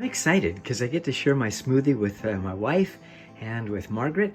I'm excited because I get to share my smoothie with my wife and with Margaret.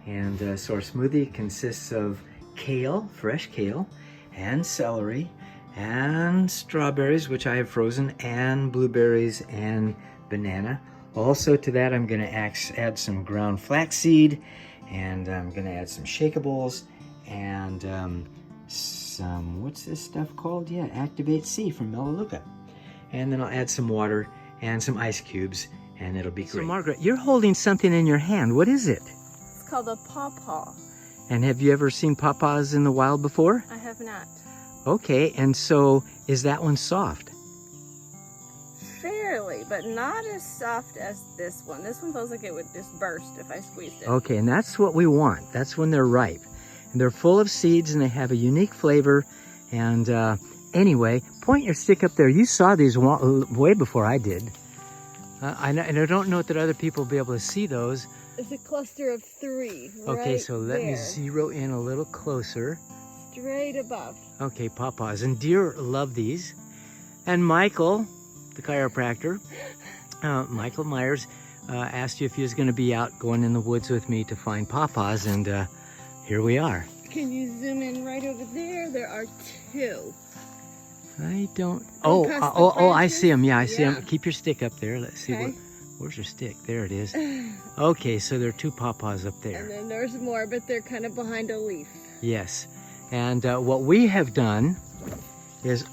And so our smoothie consists of kale, fresh kale, and celery, and strawberries, which I have frozen, and blueberries and banana. Also to that, I'm going to add some ground flaxseed, and I'm going to add some shakeables, and some, what's this stuff called? Yeah, Activate C from Melaleuca. And then I'll add some water and some ice cubes, and it'll be great. So Margaret, you're holding something in your hand. What is it? It's called a Paw Paw. And have you ever seen Paw Paws in the wild before? I have not. Okay, and so is that one soft? Fairly, but not as soft as this one. This one feels like it would just burst if I squeezed it. Okay, and that's what we want. That's when they're ripe. And they're full of seeds, and they have a unique flavor. And anyway, point your stick up there. You saw these way before I did. And I don't know that other people will be able to see those. It's a cluster of 3. Okay, right so let me there. zero in a little closer. Straight above. Okay, Paw Paws. And deer love these. And Michael, the chiropractor, Michael Myers, asked you if he was going to be out going in the woods with me to find Paw Paws, and here we are. Can you zoom in right over there? There are 2. I don't. Oh, I see them. Yeah, I see them. Keep your stick up there. Let's see. Okay. Where's your stick? There it is. Okay, so there are 2 Paw Paws up there. And then there's more, but they're kind of behind a leaf. Yes. And what we have done is,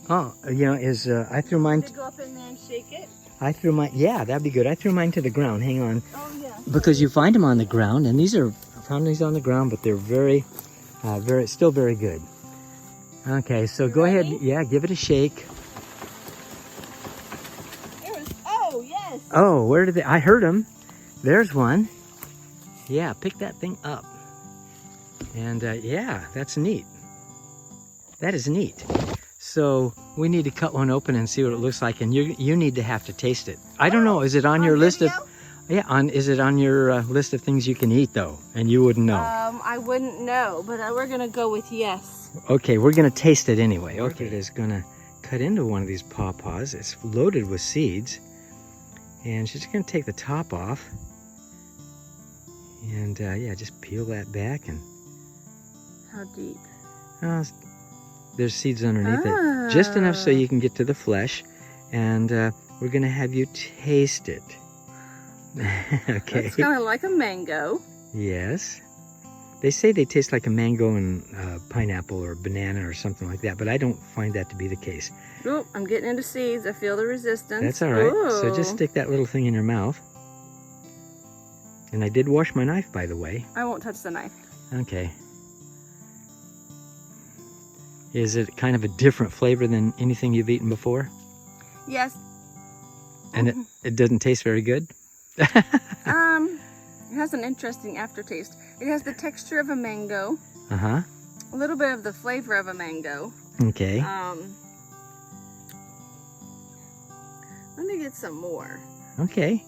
I threw mine. To go up in there and shake it? I threw mine. Yeah, that'd be good. I threw mine to the ground. Hang on. Oh yeah. Because you find them on the ground, and these are found these on the ground, but they're still very good. Okay, so go ahead. Yeah, give it a shake. Oh yes. Oh, where did they? I heard them. There's one. Yeah, pick that thing up. And yeah, that's neat. That is neat. So we need to cut one open and see what it looks like, and you need to have to taste it. I don't know. Is it on your list of? Yeah, is it on your list of things you can eat though? And you wouldn't know. I wouldn't know, but we're gonna go with yes. Okay, we're gonna taste it anyway. Okay, it is gonna cut into one of these Paw Paws. It's loaded with seeds, and she's gonna take the top off. And yeah, just peel that back and. How deep? There's seeds underneath it, just enough so you can get to the flesh, and we're gonna have you taste it. Okay. It's kind of like a mango. Yes. They say they taste like a mango and pineapple or banana or something like that, but I don't find that to be the case. Oh, I'm getting into seeds. I feel the resistance. That's all right. Ooh. So just stick that little thing in your mouth. And I did wash my knife, by the way. I won't touch the knife. Okay. Is it kind of a different flavor than anything you've eaten before? Yes. And it doesn't taste very good? It has an interesting aftertaste. It has the texture of a mango. Uh-huh. A little bit of the flavor of a mango. Okay. Let me get some more. Okay.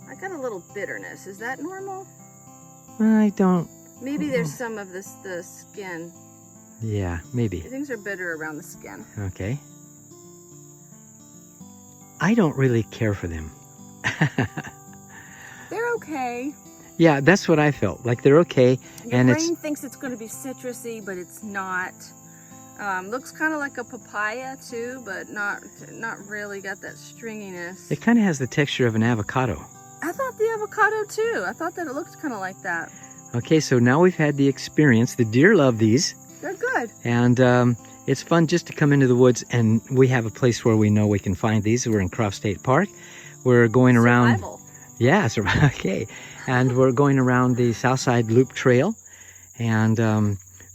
I got a little bitterness. Is that normal? I don't... Maybe there's some of the skin. Yeah, maybe. Things are bitter around the skin. Okay. I don't really care for them. They're okay. Yeah, that's what I felt. Like they're okay. Your brain thinks it's going to be citrusy, but it's not. Looks kind of like a papaya too, but not really got that stringiness. It kind of has the texture of an avocado. I thought the avocado too. I thought that it looked kind of like that. Okay, so now we've had the experience. The deer love these. They're good. And it's fun just to come into the woods, and we have a place where we know we can find these. We're in Croft State Park. We're going around. Survival. Yeah, okay. And we're going around the Southside Loop Trail, and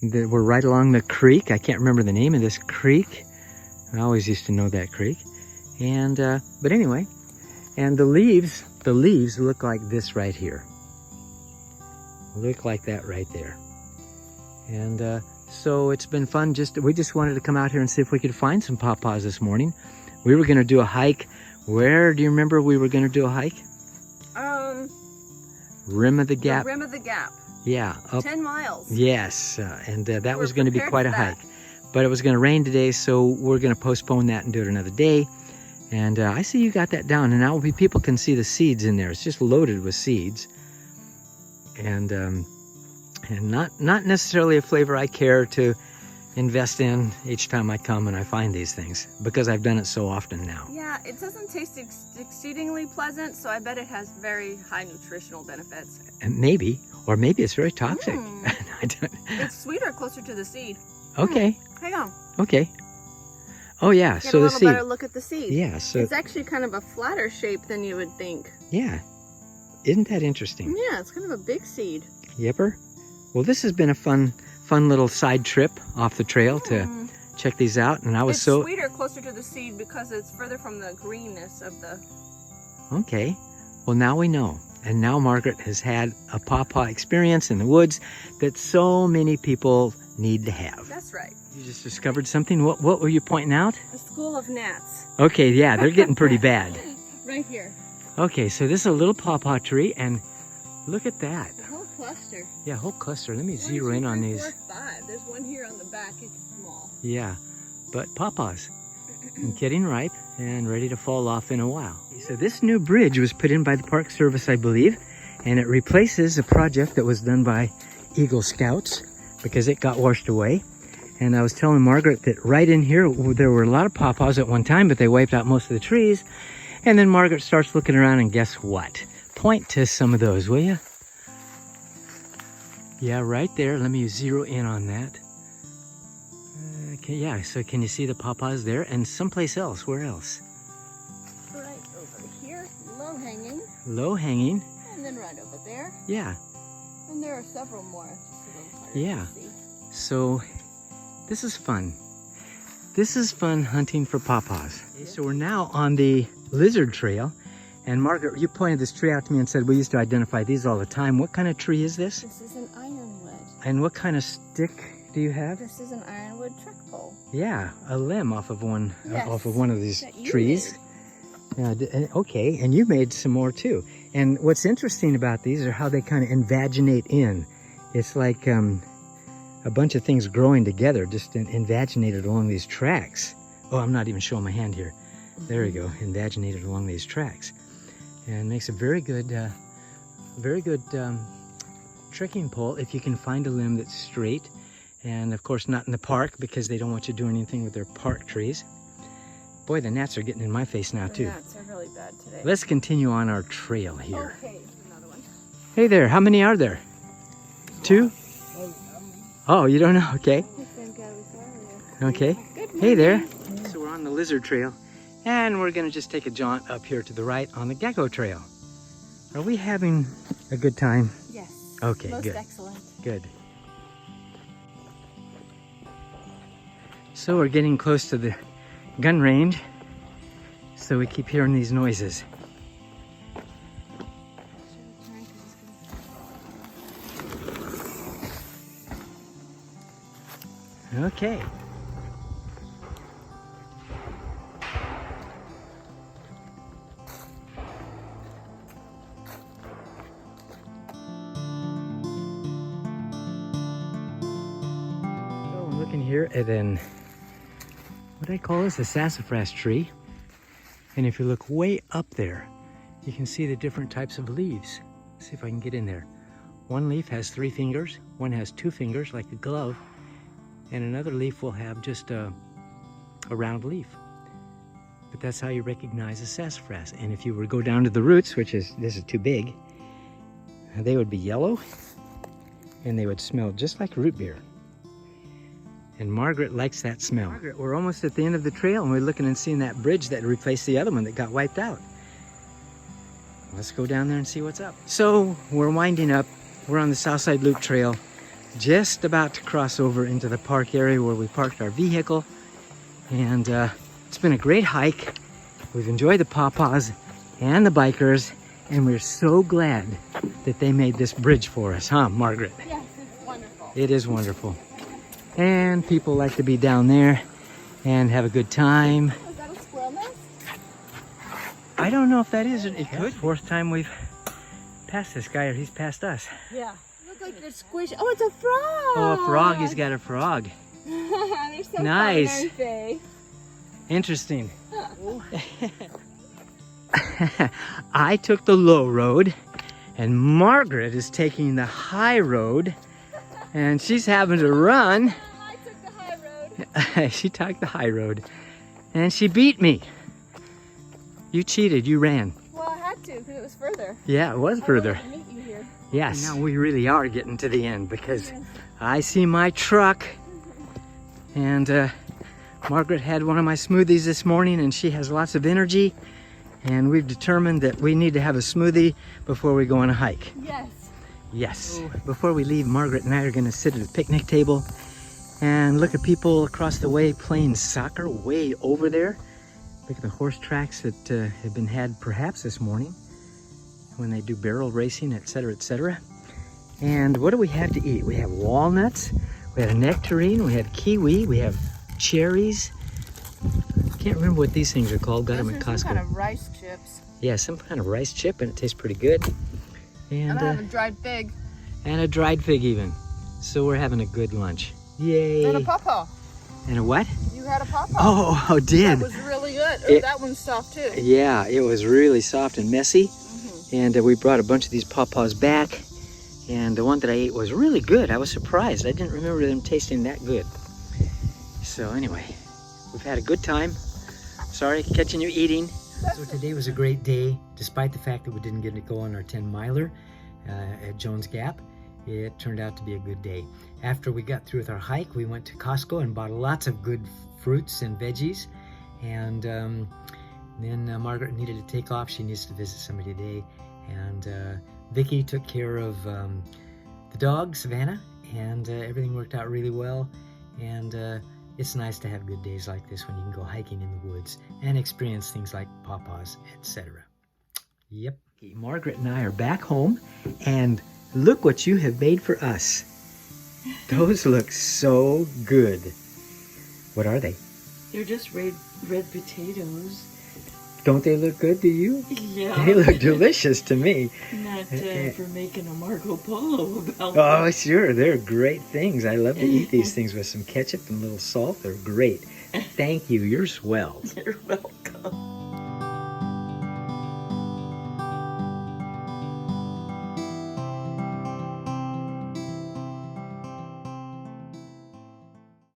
we're right along the creek. I can't remember the name of this creek. I always used to know that creek. And but anyway, and the leaves look like this right here. Look like that right there. And so it's been fun. We just wanted to come out here and see if we could find some Paw Paws this morning. We were going to do a hike. Where do you remember we were going to do a hike? Rim of the Gap. The Rim of the Gap. Yeah. 10 miles. Yes, and that was going to be quite a hike. But it was going to rain today, so we're going to postpone that and do it another day. And I see you got that down, and now people can see the seeds in there. It's just loaded with seeds. And not necessarily a flavor I care to invest in each time I come and I find these things, because I've done it so often now. Yeah, it doesn't taste exceedingly pleasant, so I bet it has very high nutritional benefits. And maybe it's very toxic. I don't... It's sweeter closer to the seed. Okay. Hang on. Okay. Oh yeah, Get so a the little seed. better look at the seed. Yeah, so it's actually kind of a flatter shape than you would think. yeah, isn't that interesting? Yeah, it's kind of a big seed. Yepper. Well, this has been a fun little side trip off the trail to check these out, and I was It's sweeter closer to the seed because it's further from the greenness of the... Okay. Well, now we know. And now Margaret has had a Paw Paw experience in the woods that so many people need to have. That's right. You just discovered something. What were you pointing out? A school of gnats. Okay, yeah, they're getting pretty bad. Right here. Okay, so this is a little Paw Paw tree, and look at that. The whole cluster. Yeah, whole cluster. Let me zero in on these. 1, 2, 3, 4, 5. There's one here on the back. It's small. Yeah, but Paw Paws. And getting ripe and ready to fall off in a while. So this new bridge was put in by the Park Service, I believe, and it replaces a project that was done by Eagle Scouts because it got washed away. And I was telling Margaret that right in here, there were a lot of Paw Paws at one time, but they wiped out most of the trees. And then Margaret starts looking around, and guess what? Point to some of those, will you? Yeah, right there. Let me zero in on that. Okay, yeah, so can you see the Paw Paws there? And someplace else, where else? Right over here, low hanging. Low hanging. And then right over there. Yeah. And there are several more. Just a little harder Yeah. to see. So this is fun. This is fun hunting for Paw Paws. Okay, so we're now on the lizard trail. And Margaret, you pointed this tree out to me and said we used to identify these all the time. What kind of tree is this? This is an ironwood. And what kind of stick do you have? This is an ironwood trek pole. Yeah, a limb off of one Yes, off of one of these that you trees. Yeah, okay, and you made some more too. And what's interesting about these are how they kind of invaginate in. It's like a bunch of things growing together, just invaginated along these tracks. Oh, I'm not even showing my hand here. There we go, invaginated along these tracks, and makes a very good trekking pole if you can find a limb that's straight. And of course not in the park because they don't want you doing anything with their park trees. Boy, the gnats are getting in my face now too. The gnats are really bad today. Let's continue on our trail here. Okay, another one. Hey there, how many are there? 2? Oh, you don't know? Okay. Okay. Hey there. So we're on the lizard trail, and we're gonna just take a jaunt up here to the right on the gecko trail. Are we having a good time? Yes. Okay, Most good. excellent. Good. So we're getting close to the gun range, so we keep hearing these noises. Okay. So I'm looking here at what I call this a sassafras tree. And if you look way up there, you can see the different types of leaves. Let's see if I can get in there. One leaf has 3 fingers, one has 2 fingers like a glove, and another leaf will have just a round leaf. But that's how you recognize a sassafras. And if you were to go down to the roots, this is too big, they would be yellow and they would smell just like root beer. And Margaret likes that smell. Margaret, we're almost at the end of the trail, and we're looking and seeing that bridge that replaced the other one that got wiped out. Let's go down there and see what's up. So we're winding up. We're on the Southside Loop Trail, just about to cross over into the park area where we parked our vehicle. And it's been a great hike. We've enjoyed the Paw Paws and the bikers, and we're so glad that they made this bridge for us, huh, Margaret? Yes, it's wonderful. It is wonderful. And people like to be down there and have a good time. Is that a squirrel nest? I don't know if that is. It could. 4th time we've passed this guy, or he's passed us. Yeah. Look like they're squishy. Oh, it's a frog. Oh, a frog. He's got a frog. They're so Nice. fun, aren't they? Interesting. I took the low road, and Margaret is taking the high road, and she's having to run. I took the high road. She took the high road, and she beat me. You cheated, you ran. Well, I had to because it was further. Yeah, it was further. I wanted to meet you here. Yes. Now we really are getting to the end because I see my truck, and Margaret had one of my smoothies this morning, and she has lots of energy, and we've determined that we need to have a smoothie before we go on a hike. Yes. Yes. Before we leave, Margaret and I are going to sit at a picnic table and look at people across the way playing soccer way over there. Look at the horse tracks that have been had perhaps this morning when they do barrel racing, etc., etc. And what do we have to eat? We have walnuts, we have nectarine, we have kiwi, we have cherries. Can't remember what these things are called. Got them at Costco. Some kind of rice chips. Yeah, some kind of rice chip, and it tastes pretty good. And I have a dried fig. And a dried fig even. So we're having a good lunch. Yay. And a Paw Paw. And a what? You had a Paw Paw. Oh, did. That was really good. That one's soft too. Yeah, it was really soft and messy. And we brought a bunch of these Paw Paws back. And the one that I ate was really good. I was surprised. I didn't remember them tasting that good. So anyway, we've had a good time. Sorry, catching you eating. So today was a great day, despite the fact that we didn't get to go on our 10-miler at Jones Gap. It turned out to be a good day. After we got through with our hike, we went to Costco and bought lots of good fruits and veggies. And then Margaret needed to take off. She needs to visit somebody today. And Vicky took care of the dog, Savannah, and everything worked out really well. And it's nice to have good days like this when you can go hiking in the woods and experience things like Paw Paws, etc. Yep. Margaret and I are back home, and look what you have made for us. Those look so good. What are they? They're just red potatoes. Don't they look good to you? Yeah. They look delicious to me. Not for making a Marco Polo about Oh, sure. They're great things. I love to eat these things with some ketchup and a little salt. They're great. Thank you. You're swell. You're welcome.